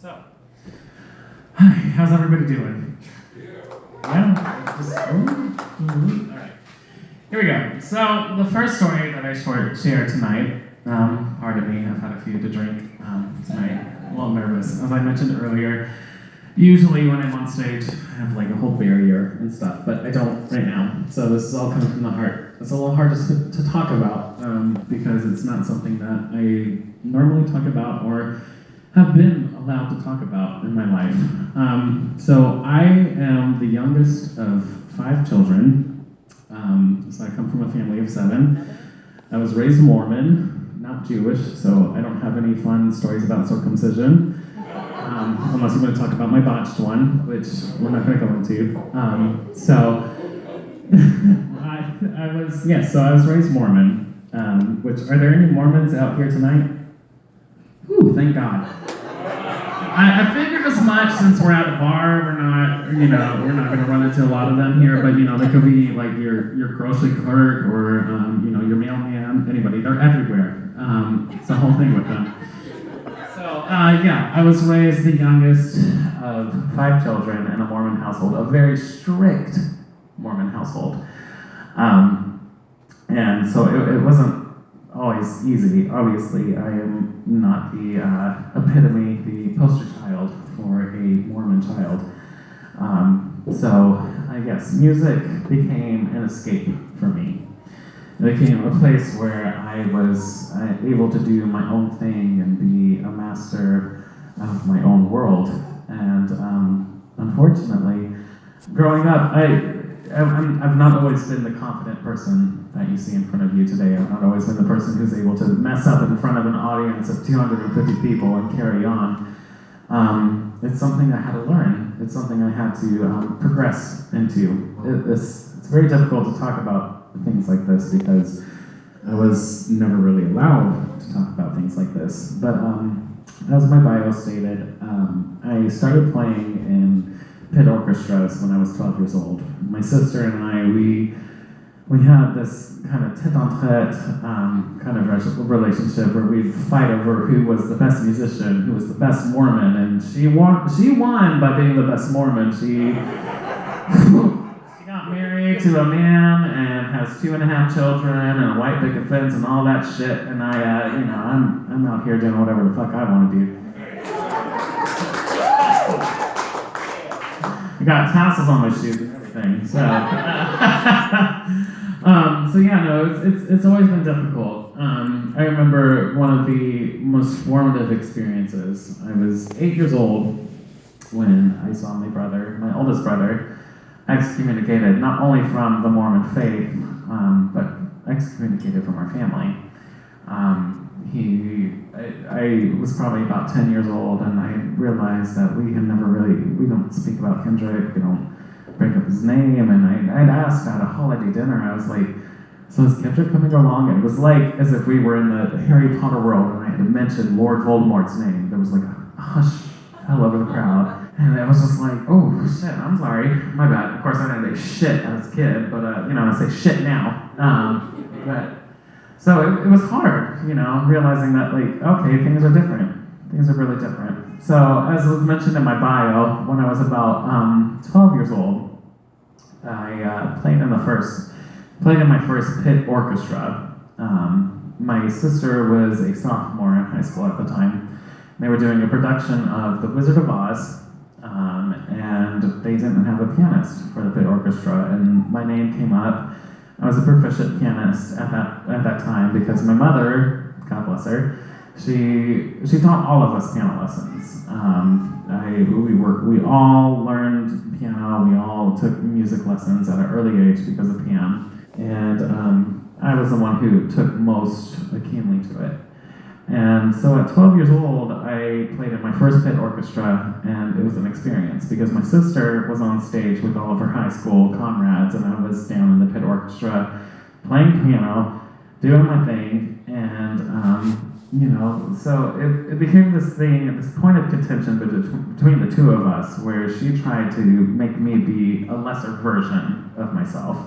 So, hi, how's everybody doing? Yeah? All right. Here we go. So, the first story that I share tonight, pardon me, I've had a few to drink tonight. I'm a little nervous. As I mentioned earlier, usually when I'm on stage, I have like a whole barrier and stuff, but I don't right now. So this is all coming from the heart. It's a little hard to talk about because it's not something that I normally talk about or have been allowed to talk about in my life. So I am the youngest of 5 children. So I come from a family of 7. I was raised Mormon, not Jewish, so I don't have any fun stories about circumcision. Unless you want to talk about my botched one, which we're not going to go into. So I was raised Mormon. Which, are there any Mormons out here tonight? Ooh, thank God. I figured as much since we're at a bar. We're not going to run into a lot of them here, but they could be like your grocery clerk or your mailman, anybody. They're everywhere. It's the whole thing with them. So I was raised the youngest of 5 children in a Mormon household, a very strict Mormon household. And so it wasn't always easy. Obviously, I am not the epitome, the poster child for a Mormon child. So I guess music became an escape for me. It became a place where I was able to do my own thing and be a master of my own world. And unfortunately, growing up, I've not always been the confident person that you see in front of you today. I've not always been the person who's able to mess up in front of an audience of 250 people and carry on. It's something I had to learn. It's something I had to progress into. It's very difficult to talk about things like this because I was never really allowed to talk about things like this. But as my bio stated, I started playing in pit orchestras when I was 12 years old. My sister and I, we had this kind of tete-a-tete kind of relationship where we'd fight over who was the best musician, who was the best Mormon, and she won by being the best Mormon. She got married to a man and has 2.5 children and a white picket fence and all that shit, and I'm out here doing whatever the fuck I want to do. I got tassels on my shoes and everything, so it's always been difficult. I remember one of the most formative experiences. I was 8 years old when I saw my oldest brother, excommunicated not only from the Mormon faith, but excommunicated from our family. I was probably about 10 years old, and I realized that we don't speak about Kendrick, we don't bring up his name, and I'd asked at a holiday dinner, I was like, so is Kendrick coming along? And it was like as if we were in the Harry Potter world, and I had to mention Lord Voldemort's name. There was like a hush all over the crowd, and it was just like, oh shit, I'm sorry, my bad. Of course I didn't say shit as a kid, but I say shit now. So it was hard, realizing that, like, okay, things are different. Things are really different. So, as was mentioned in my bio, when I was about 12 years old, I played in my first pit orchestra. My sister was a sophomore in high school at the time. They were doing a production of The Wizard of Oz, and they didn't have a pianist for the pit orchestra, and my name came up. I was a proficient pianist at that time because my mother, God bless her, she taught all of us piano lessons. We all learned piano. We all took music lessons at an early age because of piano, and I was the one who took most McKinley to it. And so at 12 years old, I played in my first pit orchestra, and it was an experience because my sister was on stage with all of her high school comrades, and I was down in the pit orchestra playing piano, doing my thing, and so it became this thing, this point of contention between the two of us, where she tried to make me be a lesser version of myself.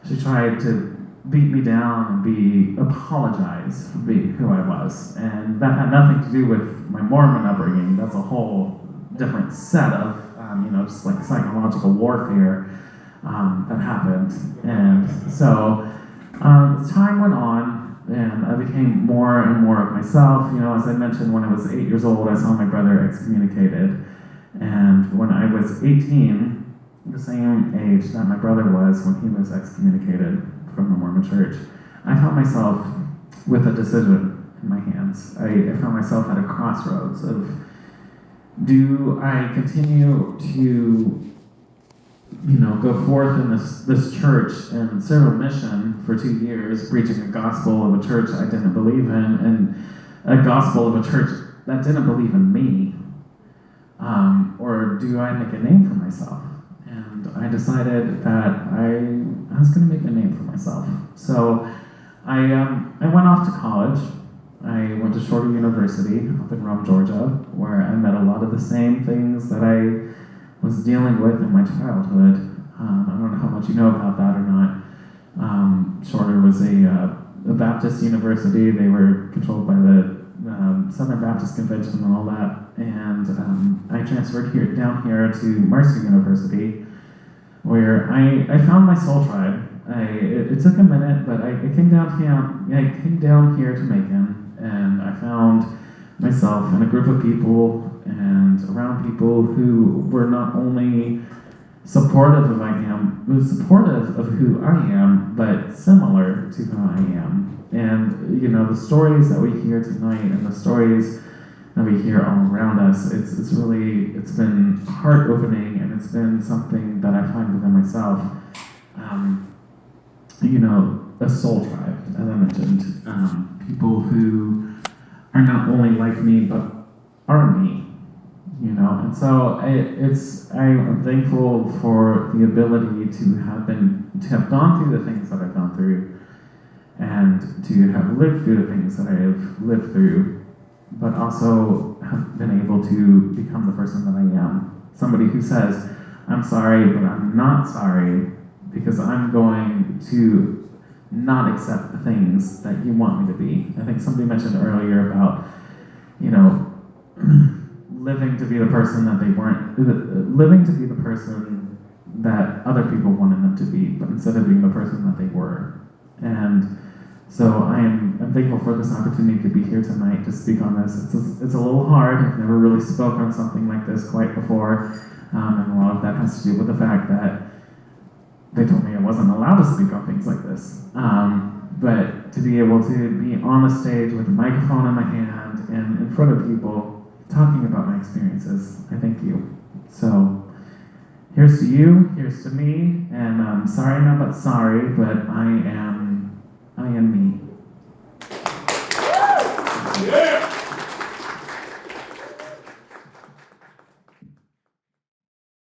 She tried to beat me down and apologize for being who I was. And that had nothing to do with my Mormon upbringing. That's a whole different set of, just like psychological warfare that happened. And so as time went on, and I became more and more of myself. As I mentioned, when I was 8 years old, I saw my brother excommunicated. And when I was 18, the same age that my brother was when he was excommunicated from the Mormon Church, I found myself with a decision in my hands. I found myself at a crossroads of, do I continue to go forth in this church and serve a mission for 2 years, preaching a gospel of a church I didn't believe in, and a gospel of a church that didn't believe in me? Or do I make a name for myself? And I decided that I was going to make a name for myself. So I went off to college. I went to Shorter University up in Rome, Georgia, where I met a lot of the same things that I was dealing with in my childhood. I don't know how much you know about that or not. Shorter was a Baptist university. They were controlled by the Southern Baptist Convention and all that. And I transferred down here to Mercer University, where I found my soul tribe. It took a minute, but I came down here to Macon, and I found myself in a group of people and around people who were not only supportive of supportive of who I am, but similar to who I am. And the stories that we hear tonight and the stories that we hear all around us, it's been heart opening, and it's been something that I find within myself. A soul tribe, as I mentioned, people who are not only like me, but are me. And so I'm thankful for the ability to have gone through the things that I've gone through, and to have lived through the things that I have lived through, but also have been able to become the person that I am. Somebody who says, I'm sorry, but I'm not sorry, because I'm going to not accept the things that you want me to be. I think somebody mentioned earlier about, living to be the person that they weren't, living to be the person that other people wanted them to be, but instead of being the person that they were. And so I'm thankful for this opportunity to be here tonight to speak on this. It's a little hard. I've never really spoke on something like this quite before, and a lot of that has to do with the fact that they told me I wasn't allowed to speak on things like this. But to be able to be on the stage with a microphone in my hand and in front of people talking about my experiences, I thank you. So here's to you, here's to me, and sorry, not but sorry, but I am